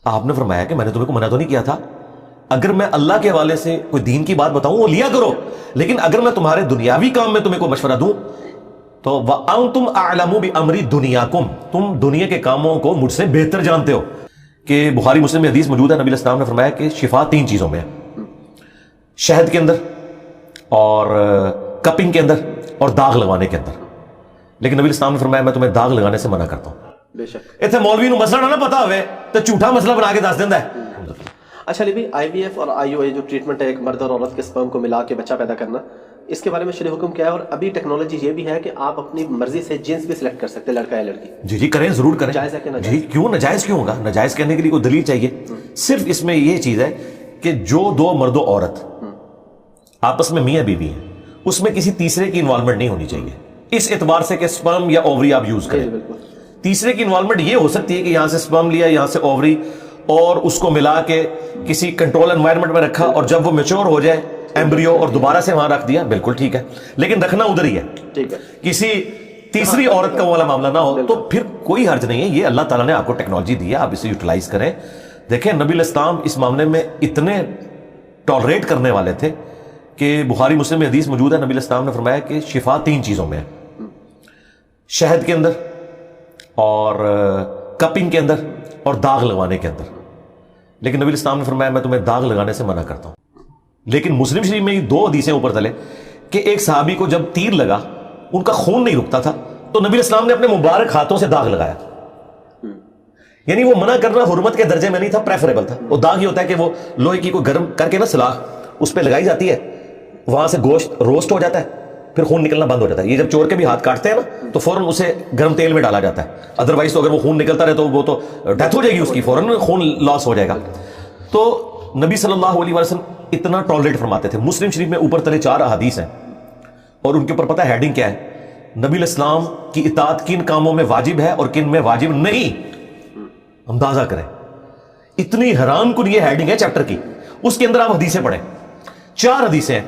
آپ نے فرمایا کہ میں نے تمہیں کو منع تو نہیں کیا تھا، اگر میں اللہ کے حوالے سے کوئی دین کی بات بتاؤں وہ لیا کرو، لیکن اگر میں تمہارے دنیاوی کام میں تمہیں کو مشورہ دوں تو وَأَنْتُمْ أَعْلَمُ بِأَمْرِ دُنْيَاكُمْ، تم دنیا کے کاموں کو مجھ سے بہتر جانتے ہو. کہ بخاری مسلم میں حدیث موجود ہے، نبی علیہ السلام نے فرمایا کہ شفا 3 چیزوں میں ہے، شہد کے اندر اور کپنگ کے اندر اور داغ لگانے کے اندر. لیکن نبی علیہ السلام نے فرمایا میں تمہیں داغ لگانے سے منع کرتا ہوں. بے شک اتنے مولوی نو مسئلہ نہ پتا ہوئے تو جھوٹا مسئلہ بنا کے دس دینا ہے. اچھا علی بھائی، آئی وی ایف اور آئی او اے جو ٹریٹمنٹ ہے ایک مرد اور عورت کے سپرم کو ملا کے بچہ پیدا کرنا، اس کے بارے میں شرع حکم کیا ہے؟ اور ابھی ٹیکنالوجی یہ بھی ہے کہ آپ اپنی مرضی سے جنس بھی سلیکٹ کر سکتے ہیں، لڑکا یا لڑکی. جی جی کریں، ضرور کریں. جائز ہے کہ ناجائز؟ جی کیوں ناجائز کیوں ہوگا؟ ناجائز کرنے کے لیے کوئی دلیل چاہیے. صرف اس میں یہ چیز ہے کہ جو 2 مرد و عورت آپس میں میاں بیوی ہیں اس میں کسی تیسرے کی انوالومنٹ نہیں ہونی چاہیے، اس اعتبار سے کہ سپرم یا اووری آپ یوز کریں. تیسرے کی انوالومنٹ یہ ہو سکتی ہے کہ یہاں سے سپرم لیا، یہاں سے اووری، اور اس کو ملا کے کسی کنٹرول انوائرمنٹ میں رکھا، اور جب وہ میچور ہو جائے ایمبریو اور دوبارہ سے وہاں رکھ دیا، بالکل ٹھیک ہے، لیکن رکھنا ادھر ہی ہے. ٹھیک ہے، کسی تیسری عورت کا والا معاملہ نہ ہو، تو پھر کوئی حرج نہیں ہے. یہ اللہ تعالیٰ نے آپ کو ٹیکنالوجی دی ہے، آپ اسے یوٹیلائز کریں. دیکھیں نبی علیہ السلام اس معاملے میں اتنے ٹالریٹ کرنے والے تھے کہ بخاری مسلم میں حدیث موجود ہے، نبی علیہ السلام نے فرمایا کہ شفا 3 چیزوں میں ہے، شہد کے اندر اور کپنگ کے اندر اور داغ لگانے کے اندر. لیکن نبی علیہ السلام نے فرمایا میں تمہیں داغ لگانے سے منع کرتا ہوں. لیکن مسلم شریف میں 2 حدیثیں اوپر تلے کہ ایک صحابی کو جب تیر لگا ان کا خون نہیں رکتا تھا تو نبی علیہ السلام نے اپنے مبارک ہاتھوں سے داغ لگایا. یعنی وہ منع کرنا حرمت کے درجے میں نہیں تھا، پریفریبل تھا. وہ داغ یہ ہوتا ہے کہ وہ لوہے کی کوئی گرم کر کے نا سلاخ اس پہ لگائی جاتی ہے، وہاں سے گوشت روسٹ ہو جاتا ہے، پھر خون نکلنا بند ہو جاتا ہے. یہ جب چور کے بھی ہاتھ کاٹتے ہیں نا تو فوراً اسے گرم تیل میں ڈالا جاتا ہے، ادروائز تو اگر وہ خون نکلتا رہے تو وہ تو ڈیتھ ہو جائے گی اس کی، فوراً خون لاس ہو جائے گا. تو نبی صلی اللہ علیہ وسلم اتنا ٹالریٹ فرماتے تھے. مسلم شریف میں اوپر تلے 4 احادیث ہیں اور ان کے اوپر پتہ ہے ہیڈنگ کیا ہے؟ نبی علیہ السلام کی اطاعت کن کاموں میں واجب ہے اور کن میں واجب نہیں. اندازہ کریں، اتنی حیران کن یہ ہیڈنگ ہے چیپٹر کی. اس کے اندر آپ حدیثیں پڑھیں، 4 حدیثیں ہیں.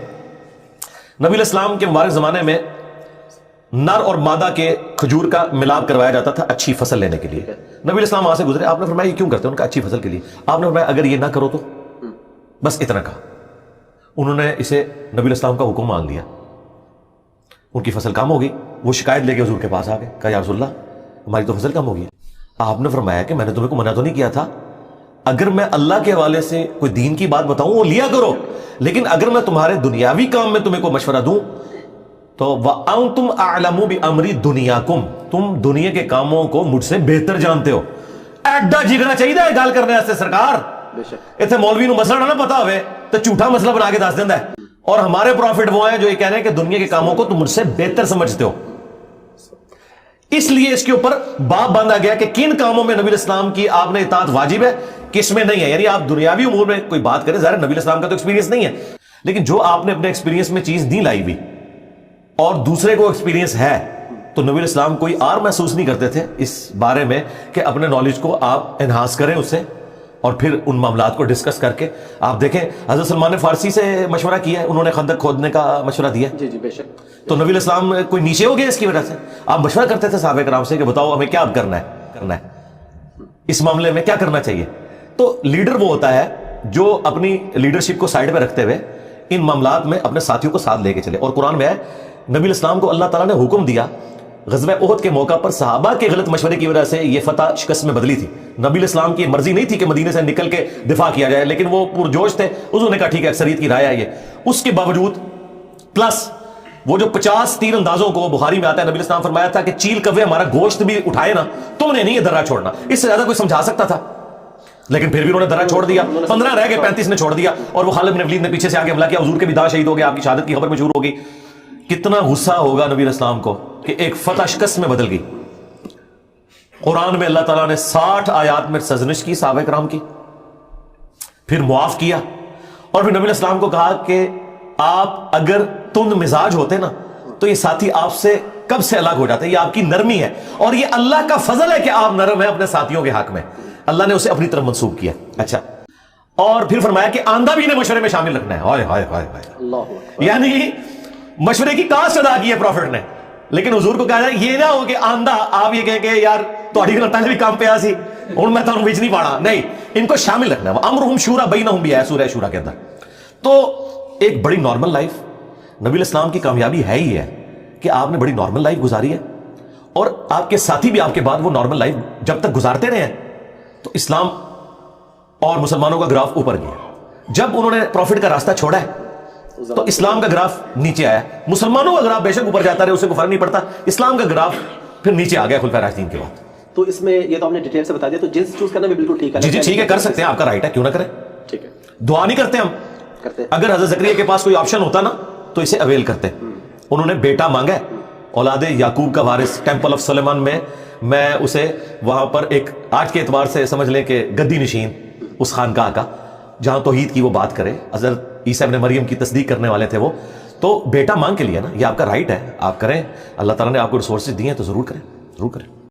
نبی علیہ السلام کے مبارک زمانے میں نر اور مادہ کے کھجور کا ملاپ کروایا جاتا تھا اچھی فصل لینے کے لیے. نبی علیہ السلام وہاں سے گزرے، آپ نے فرمایا یہ کیوں کرتے ہیں؟ ان کا اچھی فصل کے لیے. آپ نے فرمایا اگر یہ نہ کرو تو، بس اتنا کہا. انہوں نے اسے نبی علیہ السلام کا حکم مان لیا، ان کی فصل کم ہو گئی. وہ شکایت لے کے حضور کے پاس آ گئے، کہا یا رسول اللہ ہماری تو فصل کم ہو گئی. آپ نے فرمایا کہ میں نے تمہیں کو منع تو نہیں کیا تھا، اگر میں اللہ کے حوالے سے کوئی دین کی بات بتاؤں وہ لیا کرو، لیکن اگر میں تمہارے دنیاوی کام میں تمہیں کو مشورہ دوں تو وَأَنْتُمْ أَعْلَمُ بِأَمْرِ دُنْيَاكُمْ، تم دنیا کے کاموں کو مجھ سے بہتر جانتے ہو. ایڈا جگنا چاہیے گال کرنے واسطے سرکار. اتنے مولوی نو مسئلہ نہ پتا ہوئے تو جھوٹا مسئلہ بنا کے دس دینا ہے. اور ہمارے پروفٹ وہ ہیں جو یہ کہہ رہے ہیں کہ دنیا کے کاموں کو تم مجھ سے بہتر سمجھتے ہو. اس لیے اس کے اوپر باب باندھا گیا کہ کن کاموں میں نبی الاسلام کی آپ نے اطاعت واجب ہے، کس میں نہیں ہے. یعنی آپ دنیاوی امور میں کوئی بات کریں، ظاہر نبی الاسلام کا تو ایکسپیرینس نہیں ہے، لیکن جو آپ نے اپنے ایکسپیرینس میں چیز نہیں لائی ہوئی اور دوسرے کو ایکسپیرینس ہے، تو نبی الاسلام کوئی اور محسوس نہیں کرتے تھے اس بارے میں کہ اپنے نالج کو آپ انہانس کریں اس سے، اور پھر ان معاملات کو ڈسکس کر کے. آپ دیکھیں حضرت سلمان فارسی سے مشورہ کیا ہے، انہوں نے خندق کھودنے کا مشورہ دیا. جی جی بے شک. تو نبی الاسلام کوئی نیچے ہو گیا اس کی وجہ سے؟ آپ مشورہ کرتے تھے صحابہ کرام سے کہ بتاؤ ہمیں کیا کرنا ہے اس معاملے میں، کیا کرنا چاہیے. تو لیڈر وہ ہوتا ہے جو اپنی لیڈرشپ کو سائڈ پہ رکھتے ہوئے ان معاملات میں اپنے ساتھیوں کو ساتھ لے کے چلے. اور قرآن میں ہے نبی الاسلام کو اللہ تعالیٰ نے حکم دیا، غزوہ احد کے موقع پر صحابہ کے غلط مشورے کی وجہ سے یہ فتح شکست میں بدلی تھی. نبی الاسلام کی مرضی نہیں تھی کہ مدینے سے نکل کے دفاع کیا جائے، لیکن وہ پرجوش تھے، انہوں نے کہا ٹھیک ہے اکثریت کی رائے ہے یہ. اس کے باوجود پلس وہ جو 50 تیر اندازوں کو بخاری میں آتا ہے، نبی الاسلام فرمایا تھا کہ چیل کوے ہمارا گوشت بھی اٹھائے نا، تم نے نہیں یہ درہ چھوڑنا. اس سے زیادہ کوئی سمجھا سکتا تھا، لیکن پھر بھی انہوں نے درہ چھوڑ دیا. 15 رہ گئے، 35 نے چھوڑ دیا. اور وہ خالد بن ولید نے پیچھے سے آگے حملہ کیا، حضور کے بھی داں شہید ہو گئے، آپ کی شہادت کی خبر مشہور ہوگی. کتنا غصہ ہوگا نبی الاسلام کو کہ ایک فتح شکست میں بدل گئی. قرآن میں اللہ تعالیٰ نے 60 آیات میں سرزنش کی صحابہ کرام کی، پھر معاف کیا، اور پھر نبی الاسلام کو کہا کہ آپ اگر تند مزاج ہوتے نا تو یہ ساتھی آپ سے کب سے الگ ہو جاتے. یہ آپ کی نرمی ہے اور یہ اللہ کا فضل ہے کہ آپ نرم ہیں اپنے ساتھیوں کے حق میں. اللہ نے اسے اپنی طرف منسوب کیا. اچھا، اور پھر فرمایا کہ آندہ بھی انہیں مشورے میں شامل رکھنا ہے. ہائے ہائے ہائے ہائے، یعنی مشورے کی کاسٹ ادا کی ہے پروفٹ نے. لیکن حضور کو کہا جائے یہ نہ ہو کہ آندہ آپ یہ کہیں کہ یار تہاڈی گل پہلے بھی کام پیا سی اور میں تو بیچ نہیں پاڑا نہیں, ان کو شامل رکھنا ہے. امرہم شورا بینہم بھی ہے سورہ شورا کے اندر. تو ایک بڑی نارمل لائف, نبی علیہ السلام کی کامیابی ہے ہی ہے کہ آپ نے بڑی نارمل لائف گزاری ہے, اور آپ کے ساتھی بھی آپ کے بعد وہ نارمل لائف جب تک گزارتے رہے ہیں تو اسلام اور مسلمانوں کا گراف اوپر گیا. جب انہوں نے پروفٹ کا راستہ چھوڑا ہے تو اسلام کا گراف نیچے آیا. مسلمانوں کا گراف بے شک اوپر جاتا رہے, اسے کوئی فرق نہیں پڑتا, اسلام کا گراف پھر نیچے آ گیا خلفائے راشدین کے بعد. تو اس میں یہ تو ہم نے ڈیٹیل سے بتا دیا, تو جنس چوز کرنا بھی بالکل ٹھیک ہے. جی ٹھیک ہے, کر سکتے ہیں, آپ کا رائٹ ہے, کیوں نہ کریں. ٹھیک ہے, دعا نہیں کرتے ہم, کرتے ہیں. اگر حضرت زکریا کے پاس کوئی آپشن ہوتا نا تو اسے اویل کرتے. انہوں نے بیٹا مانگا ہے, اولاد یعقوب کا وارث, ٹیمپل آف سلیمان میں اسے وہاں پر ایک آج کے اعتبار سے سمجھ لیں کہ گدی نشین اس خانقاہ کا جہاں توحید کی وہ بات کرے, حضرت عیسیٰ ابن مریم کی تصدیق کرنے والے تھے وہ, تو بیٹا مانگ کے لیا نا, یہ آپ کا رائٹ ہے, آپ کریں. اللہ تعالیٰ نے آپ کو ریسورسز دیے ہیں تو ضرور کریں, ضرور کریں.